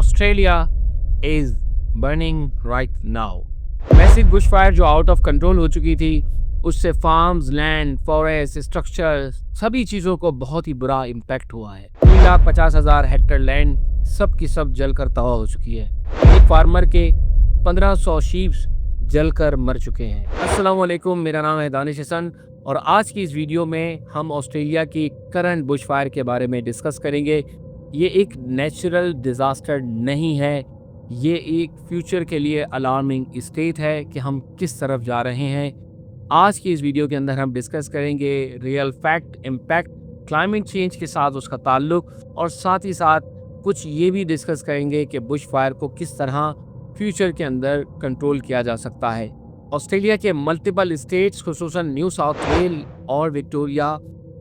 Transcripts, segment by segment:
Australia is burning right now. Massive bushfire जो out of control हो चुकी थी, उससे फार्म्स, लैंड, फॉरेस्ट, स्ट्रक्चर सभी चीज़ों को बहुत ही बुरा इम्पैक्ट हुआ है। 3,50,000 हेक्टेयर लैंड सब की सब जलकर तबाह हो चुकी है। एक फार्मर के 1500 शीप्स जलकर मर चुके हैं। अस्सलाम वालेकुम, मेरा नाम है दानिश हसन और आज की इस वीडियो में हम ऑस्ट्रेलिया की करंट बुशफायर के बारे में डिस्कस करेंगे। ये एक नेचुरल डिज़ास्टर नहीं है, ये एक फ्यूचर के लिए अलार्मिंग स्टेट है कि हम किस तरफ जा रहे हैं। आज की इस वीडियो के अंदर हम डिस्कस करेंगे real fact, impact, climate change के साथ उसका ताल्लुक और साथ ही साथ कुछ ये भी डिस्कस करेंगे कि बुश फायर को किस तरह फ्यूचर के अंदर कंट्रोल किया जा सकता है। ऑस्ट्रेलिया के मल्टीपल स्टेट्स खुसूसन न्यू साउथ वेल और विक्टोरिया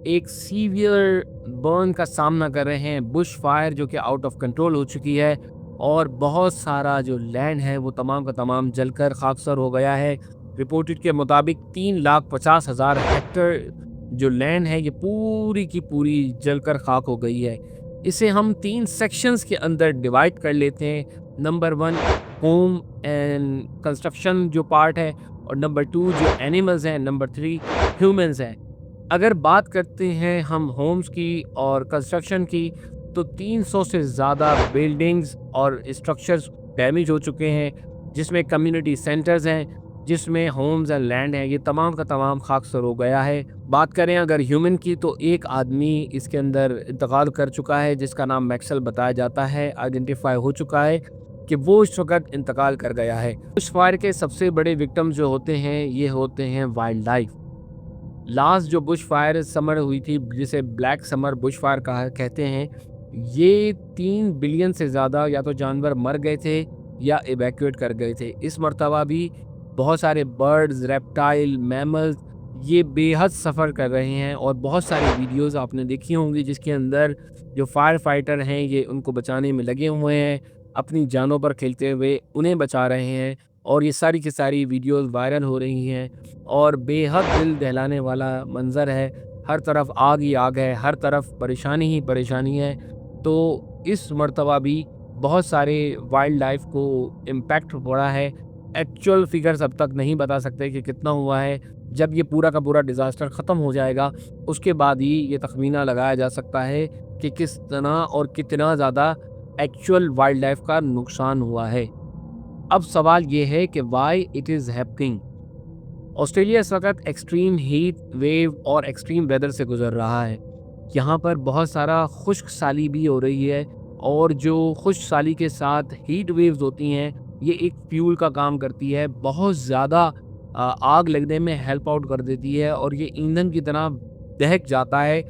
एक सीवियर बर्न का सामना कर रहे हैं। बुश फायर जो कि आउट ऑफ कंट्रोल हो चुकी है और बहुत सारा जो लैंड है वो तमाम का तमाम जलकर खाकसर हो गया है। रिपोर्टेड के मुताबिक 3,50,000 हेक्टेयर जो लैंड है ये पूरी की पूरी जलकर खाक हो गई है। इसे हम 3 सेक्शंस के अंदर डिवाइड कर लेते हैं। नंबर 1 होम एंड कंस्ट्रक्शन जो पार्ट है और नंबर 2 जो एनिमल्स हैं, नंबर 3 ह्यूमंस हैं। अगर बात करते हैं हम होम्स की और कंस्ट्रक्शन की तो 300 से ज़्यादा बिल्डिंग्स और स्ट्रक्चर्स डैमेज हो चुके हैं, जिसमें कम्युनिटी सेंटर्स हैं, जिसमें होम्स एंड लैंड है, ये तमाम का तमाम खाकसर हो गया है। बात करें अगर ह्यूमन की तो एक आदमी इसके अंदर इंतकाल कर चुका है जिसका नाम मैक्सल बताया जाता है, आइडेंटिफाई हो चुका है कि वो इस वक्त इंतकाल कर गया है। बुश फायर के सबसे बड़े विक्टिम जो होते हैं ये होते हैं वाइल्ड लाइफ। लास्ट जो बुश फायर समर हुई थी जिसे ब्लैक समर बुश फायर कहते हैं, ये 3 बिलियन से ज़्यादा या तो जानवर मर गए थे या इवैक्यूएट कर गए थे। इस मरतबा भी बहुत सारे बर्ड्स, रेप्टाइल, मैमल्स ये बेहद सफ़र कर रहे हैं और बहुत सारी वीडियोस आपने देखी होंगी जिसके अंदर जो फायर फाइटर हैं ये उनको बचाने में लगे हुए हैं, अपनी जानों पर खेलते हुए उन्हें बचा रहे हैं और ये सारी की सारी वीडियोस वायरल हो रही हैं और बेहद दिल दहलाने वाला मंज़र है। हर तरफ आग ही आग है, हर तरफ परेशानी ही परेशानी है। तो इस मरतबा भी बहुत सारे वाइल्ड लाइफ को इम्पैक्ट पड़ा है। एक्चुअल फिगर्स अब तक नहीं बता सकते कि कितना हुआ है। जब ये पूरा का पूरा डिज़ास्टर ख़त्म हो जाएगा उसके बाद ही ये तखमीना लगाया जा सकता है कि किस तरह और कितना ज़्यादा एक्चुअल वाइल्ड लाइफ का नुकसान हुआ है। अब सवाल ये है कि why it is happening. Australia इस वक्त एक्सट्रीम हीट वेव और एक्सट्रीम वेदर से गुजर रहा है। यहाँ पर बहुत सारा खुश्क साली भी हो रही है और जो खुश्क साली के साथ हीट वेव्स होती हैं ये एक फ्यूल का काम करती है, बहुत ज़्यादा आग लगने में हेल्प आउट कर देती है और ये ईंधन की तरह दहक जाता है।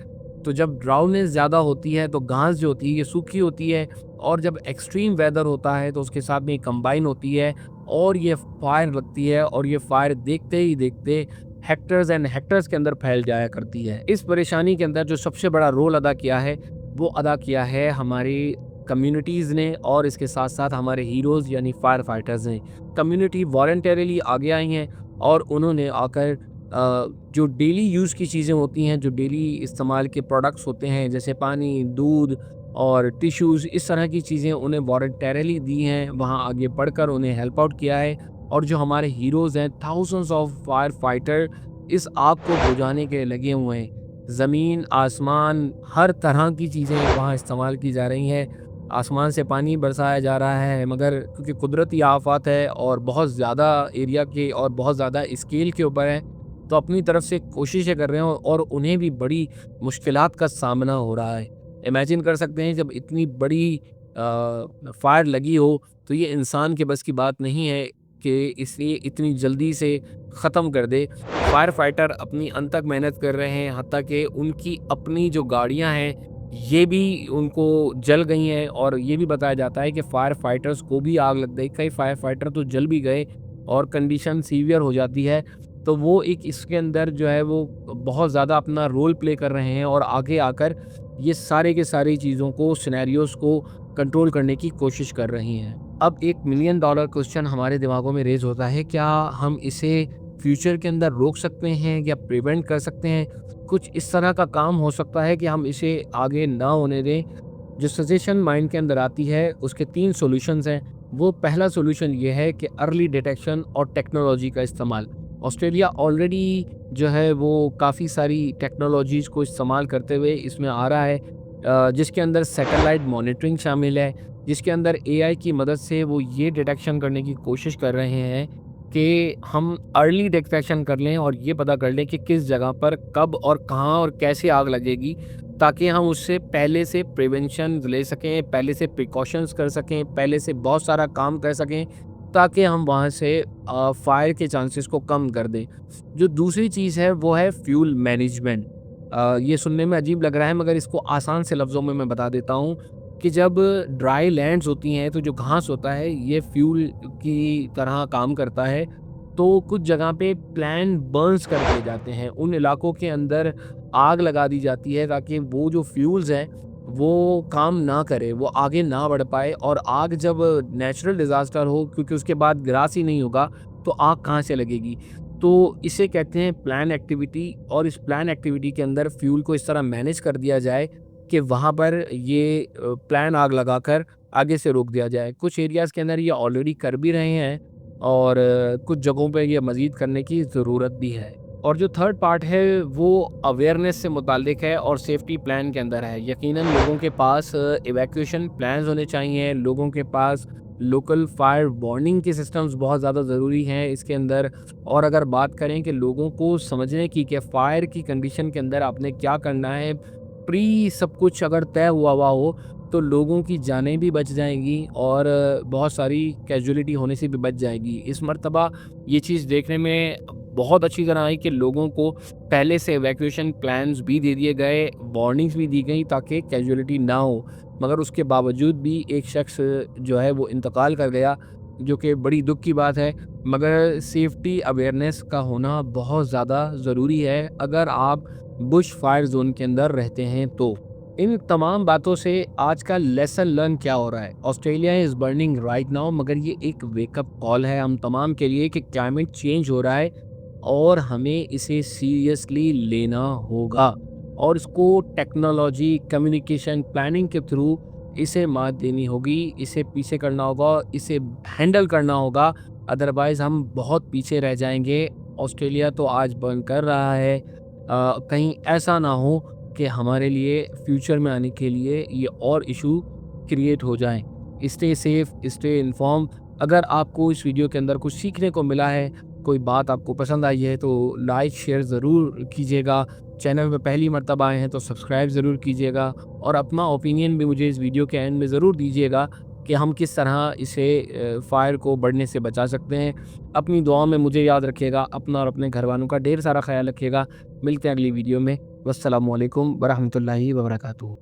तो जब ड्राउनेस ज़्यादा होती है तो घास जो होती है ये सूखी होती है और जब एक्सट्रीम वेदर होता है तो उसके साथ में कंबाइन होती है और ये फायर लगती है और ये फायर देखते ही देखते हेक्टर्स एंड हेक्टर्स के अंदर फैल जाया करती है। इस परेशानी के अंदर जो सबसे बड़ा रोल अदा किया है वो अदा किया है हमारी कम्युनिटीज़ ने और इसके साथ साथ हमारे हीरोज़ यानी फायर फाइटर्स ने। कम्युनिटी वॉलंटरीली आगे आई हैं और उन्होंने आकर जो डेली यूज़ की चीज़ें होती हैं, जो डेली इस्तेमाल के प्रोडक्ट्स होते हैं जैसे पानी, दूध और टिश्यूज़, इस तरह की चीज़ें उन्हें वॉलंटरीली दी हैं। वहाँ आगे बढ़कर उन्हें हेल्प आउट किया है और जो हमारे हीरोज़ हैं, थाउजेंड्स ऑफ फायर फाइटर इस आग को बुझाने के लगे हुए हैं। ज़मीन, आसमान, हर तरह की चीज़ें वहाँ इस्तेमाल की जा रही हैं। आसमान से पानी बरसाया जा रहा है मगर क्योंकि कुदरती आफ़ात है और बहुत ज़्यादा एरिया के और बहुत ज़्यादा स्केल के ऊपर है तो अपनी तरफ से कोशिशें कर रहे हैं और उन्हें भी बड़ी मुश्किलात का सामना हो रहा है। इमेजिन कर सकते हैं जब इतनी बड़ी फायर लगी हो तो ये इंसान के बस की बात नहीं है कि इसलिए इतनी जल्दी से ख़त्म कर दे। फायर फाइटर अपनी अंत तक मेहनत कर रहे हैं, हत्ता कि उनकी अपनी जो गाड़ियां हैं ये भी उनको जल गई हैं और ये भी बताया जाता है कि फायर फाइटर्स को भी आग लग गई। कई फायर फाइटर तो जल भी गए और कंडीशन सीवियर हो जाती है। तो वो एक इसके अंदर जो है वो बहुत ज़्यादा अपना रोल प्ले कर रहे हैं और आगे आकर ये सारे के सारी चीज़ों को, सिनेरियोस को कंट्रोल करने की कोशिश कर रही हैं। अब $1 मिलियन क्वेश्चन हमारे दिमागों में रेज होता है, क्या हम इसे फ्यूचर के अंदर रोक सकते हैं या प्रिवेंट कर सकते हैं? कुछ इस तरह का काम हो सकता है कि हम इसे आगे ना होने दें। जो सजेशन माइंड के अंदर आती है उसके 3 सॉल्यूशंस हैं। वो पहला सॉल्यूशन ये है कि अर्ली डिटेक्शन और टेक्नोलॉजी का इस्तेमाल। ऑस्ट्रेलिया ऑलरेडी जो है वो काफ़ी सारी टेक्नोलॉजीज़ को इस्तेमाल करते हुए इसमें आ रहा है, जिसके अंदर सैटेलाइट मॉनिटरिंग शामिल है, जिसके अंदर एआई की मदद से वो ये डिटेक्शन करने की कोशिश कर रहे हैं कि हम अर्ली डिटेक्शन कर लें और ये पता कर लें कि किस जगह पर कब और कहाँ और कैसे आग लगेगी, ताकि हम उससे पहले से प्रिवेंशन ले सकें, पहले से प्रिकॉशंस कर सकें, पहले से बहुत सारा काम कर सकें, ताकि हम वहाँ से फायर के चांसेस को कम कर दें। जो दूसरी चीज़ है वो है फ्यूल मैनेजमेंट। ये सुनने में अजीब लग रहा है मगर इसको आसान से लफ्ज़ों में मैं बता देता हूँ कि जब ड्राई लैंड्स होती हैं तो जो घास होता है ये फ्यूल की तरह काम करता है। तो कुछ जगह पे प्लान बर्न्स कर दिए जाते हैं, उन इलाकों के अंदर आग लगा दी जाती है ताकि वो जो फ्यूल्स हैं वो काम ना करे, वो आगे ना बढ़ पाए। और आग जब नेचुरल डिज़ास्टर हो, क्योंकि उसके बाद ग्रास ही नहीं होगा, तो आग कहाँ से लगेगी। तो इसे कहते हैं प्लान एक्टिविटी, और इस प्लान एक्टिविटी के अंदर फ्यूल को इस तरह मैनेज कर दिया जाए कि वहाँ पर ये प्लान आग लगाकर आगे से रोक दिया जाए। कुछ एरियाज़ के अंदर ये ऑलरेडी कर भी रहे हैं और कुछ जगहों पे ये मज़ीद करने की ज़रूरत भी है। और जो थर्ड पार्ट है वो अवेयरनेस से मुताल्लिक है और सेफ्टी प्लान के अंदर है। यकीनन लोगों के पास इवैक्यूएशन प्लान्स होने चाहिए, लोगों के पास लोकल फायर वार्निंग के सिस्टम्स बहुत ज़्यादा ज़रूरी हैं इसके अंदर। और अगर बात करें कि लोगों को समझने की कि फायर की कंडीशन के अंदर आपने क्या करना है, प्री सब कुछ अगर तय हुआ हो, तो लोगों की जानें भी बच जाएंगी और बहुत सारी कैजुअलिटी होने से भी बच जाएगी। इस मर्तबा ये चीज़ देखने में बहुत अच्छी तरह आई कि लोगों को पहले से इवैक्यूएशन प्लान्स भी दे दिए गए, वार्निंग्स भी दी गई ताकि कैजुअलिटी ना हो। मगर उसके बावजूद भी एक शख्स जो है वो इंतकाल कर गया, जो कि बड़ी दुख की बात है। मगर सेफ्टी अवेयरनेस का होना बहुत ज़्यादा ज़रूरी है अगर आप बुश फायर जोन के अंदर रहते हैं तो। इन तमाम बातों से आज का लेसन लर्न क्या हो रहा है, Australia is burning right now, मगर ये एक वेकअप कॉल है हम तमाम के लिए कि क्लाइमेट चेंज हो रहा है और हमें इसे सीरियसली लेना होगा और इसको टेक्नोलॉजी, कम्युनिकेशन, प्लानिंग के थ्रू इसे मात देनी होगी, इसे पीछे करना होगा, इसे हैंडल करना होगा। अदरवाइज़ हम बहुत पीछे रह जाएंगे। ऑस्ट्रेलिया तो आज बर्न कर रहा है, कहीं ऐसा ना हो कि हमारे लिए फ्यूचर में आने के लिए ये और इशू क्रिएट हो जाएं। Stay safe, stay inform. अगर आपको इस वीडियो के अंदर कुछ सीखने को मिला है, कोई बात आपको पसंद आई है, तो लाइक शेयर ज़रूर कीजिएगा। चैनल में पहली मर्तबा आए हैं तो सब्सक्राइब ज़रूर कीजिएगा और अपना ओपिनियन भी मुझे इस वीडियो के एंड में ज़रूर दीजिएगा कि हम किस तरह इसे फायर को बढ़ने से बचा सकते हैं। अपनी दुआओं में मुझे याद रखिएगा, अपना और अपने घर वालों का ढेर सारा ख्याल रखिएगा। मिलते हैं अगली वीडियो में। वस्सलामुअलैकुम वरहमतुल्लाहि वबरकातुहू।